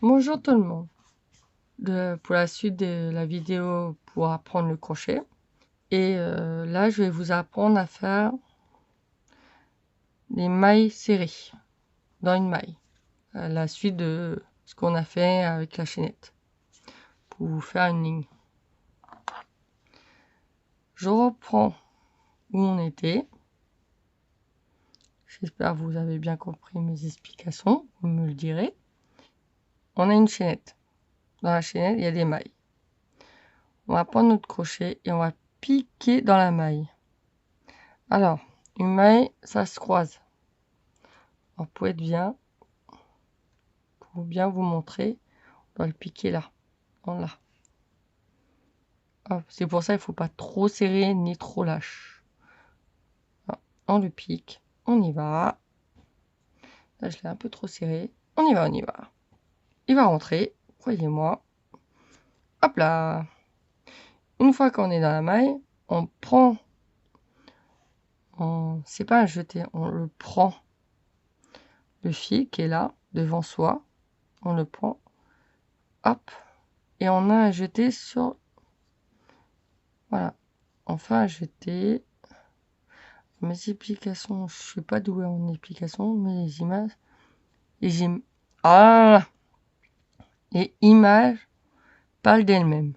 Bonjour tout le monde. Pour la suite de la vidéo pour apprendre le crochet. Et là, je vais vous apprendre à faire des mailles serrées dans une maille. À la suite de ce qu'on a fait avec la chaînette. Pour vous faire une ligne. Je reprends où on était. J'espère que vous avez bien compris mes explications. Vous me le direz. On a une chaînette. Dans la chaînette, il y a des mailles. On va prendre notre crochet et on va piquer dans la maille. Alors, une maille, ça se croise. Alors, pour être bien, pour bien vous montrer, on va le piquer là, là. C'est pour ça il ne faut pas trop serrer ni trop lâche. Alors, on le pique, on y va. Là, je l'ai un peu trop serré. On y va, on y va. Il va rentrer, croyez-moi. Hop là. Une fois qu'on est dans la maille, on prend. C'est pas un jeté, on le prend. Le fil qui est là, devant soi, on le prend. Hop. Et on a un jeté sur. Voilà. On fait un jeté. Mes explications, je suis pas doué en explications, mais les images. Ah, les images parlent d'elles-mêmes.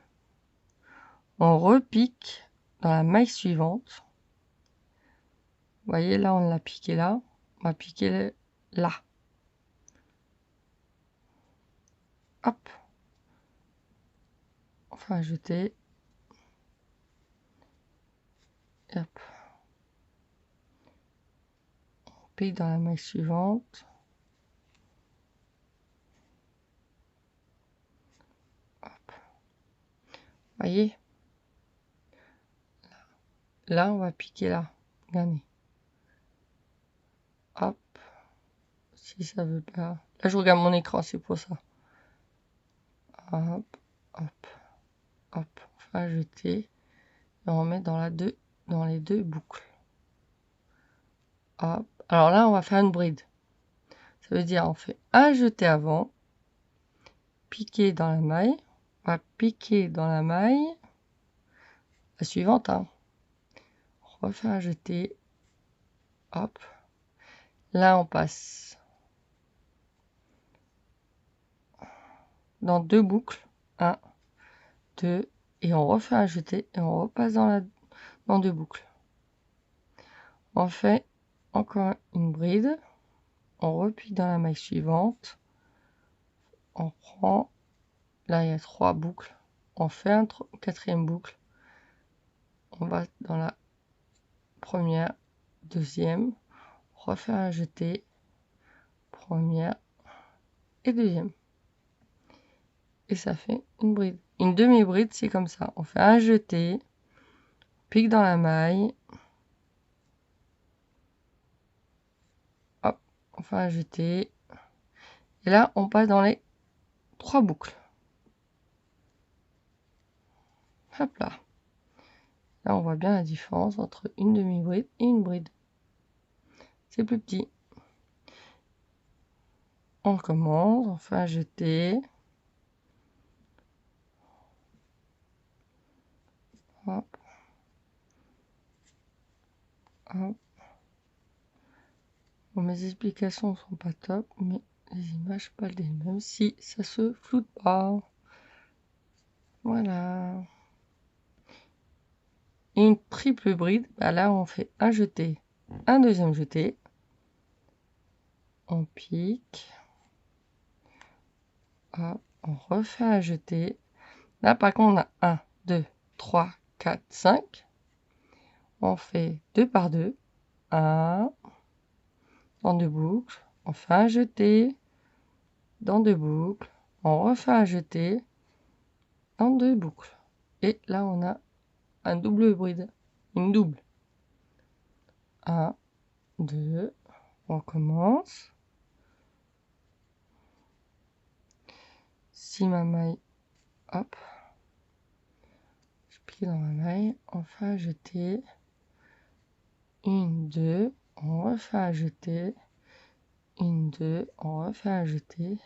On repique dans la maille suivante. Vous voyez, là, on l'a piqué là. On va piquer là. Hop. Enfin, jeter. Et hop. On pique dans la maille suivante. Hop. Voyez. Là, on va piquer là. Regardez. Hop. Si ça veut pas. Là, je regarde mon écran, c'est pour ça. Hop. Hop. Hop. Enfin, jeter. Et on met dans les deux boucles. Hop. Alors là, on va faire une bride. Ça veut dire on fait un jeté avant, piquer dans la maille, on va piquer dans la maille, la suivante, hein. On refait un jeté, hop. Là, on passe dans deux boucles, 1, 2, et on refait un jeté et on repasse dans deux boucles. On fait encore une bride, on repique dans la maille suivante, on prend, là il y a 3 boucles, on fait une quatrième boucle, on va dans la première, deuxième, refaire un jeté, première et deuxième. Et ça fait une bride. Une demi-bride, c'est comme ça. On fait un jeté, pique dans la maille, hop, on fait un jeté. Et là, on passe dans les 3 boucles. Hop là. Là, on voit bien la différence entre une demi-bride et une bride. C'est plus petit. On recommence, on fait un jeté. Hop. Hop. Bon, mes explications sont pas top, mais les images parlent d'elles-mêmes si ça se floute pas. Voilà. Et une triple bride, bah là on fait un jeté, un deuxième jeté. On pique. Hop, on refait un jeté. Là par contre on a 1, 2, 3, 4, 5. On fait 2 par 2. 1 dans deux boucles. On fait un jeté dans deux boucles. On refait un jeté dans deux boucles. Et là on a un double bride. Une double. 1, 2. On commence. Si ma maille, hop, je plie dans ma maille, on fait un jeté. 1, 2, on refait un jeté. 1, 2, on refait un jeté.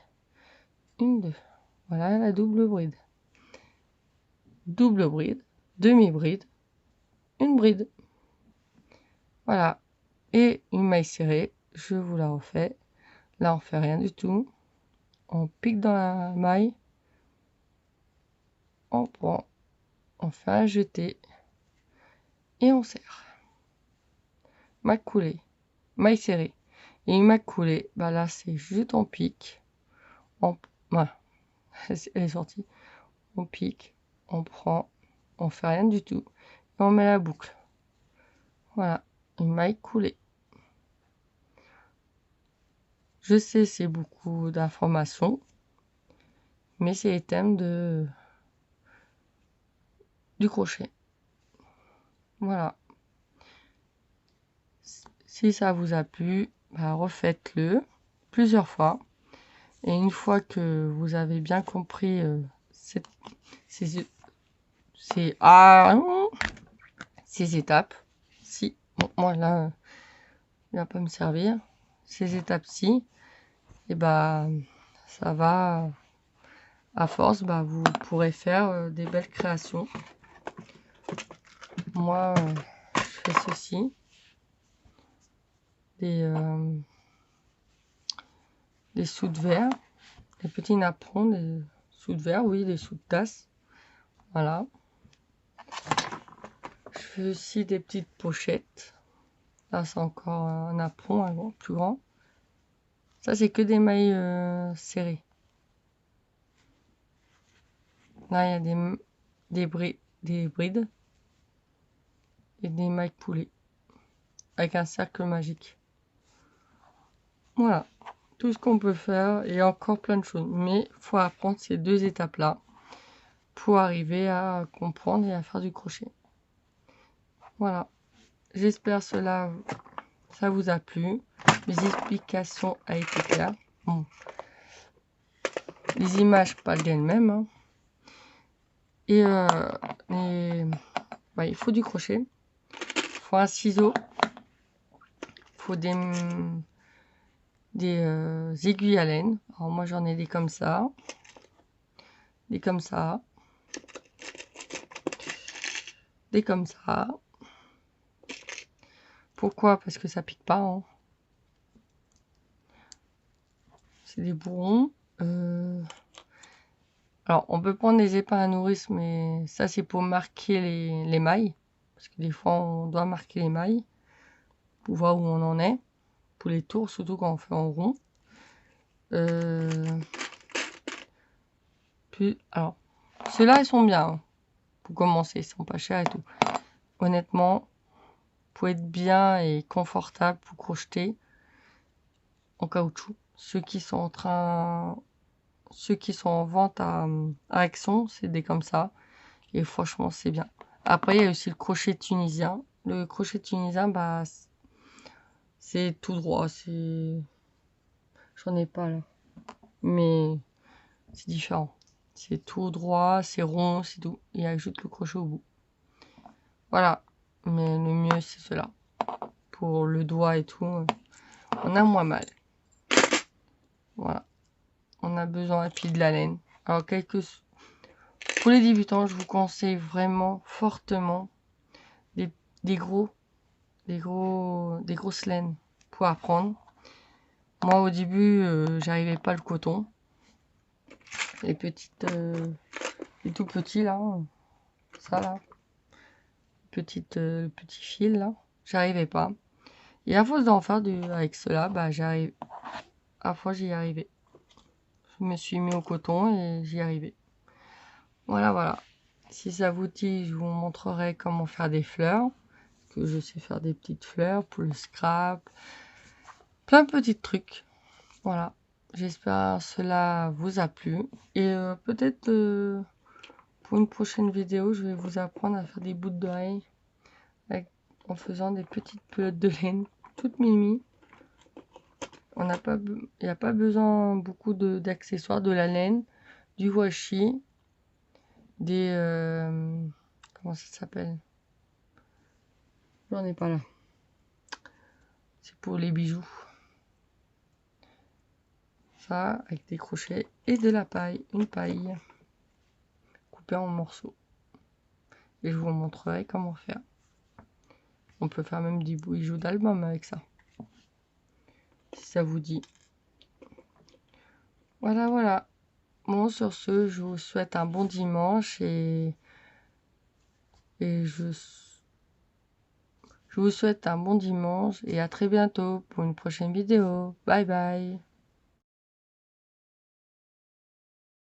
une, deux. Voilà la double bride. Double bride, demi-bride, une bride. Voilà. Et une maille serrée, je vous la refais. Là, on fait rien du tout. On pique dans la maille. On prend, on fait un jeté et on serre. Maille coulée, maille serrée. Et une maille coulée, bah là, c'est juste on pique. Voilà, elle est sortie. On pique, on prend, on fait rien du tout. Et on met la boucle. Voilà, une maille coulée. Je sais, c'est beaucoup d'informations, mais c'est les thèmes du crochet. Voilà. Si ça vous a plu, bah refaites-le plusieurs fois. Et une fois que vous avez bien compris ces étapes, si, bon, moi là, il va pas me servir, ces étapes-ci, et bah ça va, à force, bah vous pourrez faire des belles créations. Moi, je fais ceci, des sous de verre, des petits napperons, des sous de verre, oui, des sous de tasse. Voilà. Je fais aussi des petites pochettes. Là, c'est encore un napperon, un plus grand. Ça, c'est que des mailles serrées. Là, il y a des brides et des mailles coulées avec un cercle magique. Voilà, tout ce qu'on peut faire et encore plein de choses. Mais il faut apprendre ces deux étapes-là pour arriver à comprendre et à faire du crochet. Voilà, j'espère ça vous a plu. Les explications ont été claires. Bon. Les images parlent d'elles-mêmes. Hein. Et ouais, il faut du crochet. Il faut un ciseau. Il faut des aiguilles à laine. Alors moi j'en ai des comme ça. Des comme ça. Des comme ça. Pourquoi? Parce que ça pique pas. Hein. C'est des bourrons. Alors, on peut prendre des épingles à nourrice, mais ça, c'est pour marquer les mailles. Parce que des fois, on doit marquer les mailles pour voir où on en est. Pour les tours, surtout quand on fait en rond. Puis, alors, ceux-là, ils sont bien. Hein, pour commencer, ils sont pas chers et tout. Honnêtement, pour être bien et confortable pour crocheter en caoutchouc, ceux qui sont en vente à Aix-en, c'est des comme ça. Et franchement, c'est bien. Après, il y a aussi le crochet tunisien. Le crochet tunisien, bah, c'est tout droit. J'en ai pas là. Mais c'est différent. C'est tout droit, c'est rond, c'est tout. Il ajoute le crochet au bout. Voilà. Mais le mieux, c'est cela. Pour le doigt et tout, on a moins mal. Voilà. On a besoin, et puis de la laine. Alors, pour les débutants, je vous conseille vraiment fortement des grosses laines pour apprendre. Moi, au début, j'arrivais pas le coton. Les les tout petits là, ça là, petit fil là, j'arrivais pas. Et à force d'en faire avec cela, bah j'arrive. À la fois, j'y arrivais. Je me suis mis au coton et j'y arrivais. Voilà. Si ça vous dit, je vous montrerai comment faire des fleurs. Que je sais faire des petites fleurs pour le scrap. Plein de petits trucs. Voilà. J'espère que cela vous a plu. Et peut-être pour une prochaine vidéo, je vais vous apprendre à faire des bouts d'oreilles en faisant des petites pelotes de laine, toutes mimi. Il n'y a pas besoin beaucoup d'accessoires, de la laine, du washi, comment ça s'appelle? J'en ai pas là. C'est pour les bijoux. ça avec des crochets et de la paille, une paille coupée en morceaux. Et je vous montrerai comment faire. On peut faire même des bijoux d'album avec ça, si ça vous dit. Voilà, voilà. Bon, sur ce, je vous souhaite un bon dimanche et je vous souhaite un bon dimanche et à très bientôt pour une prochaine vidéo. Bye bye.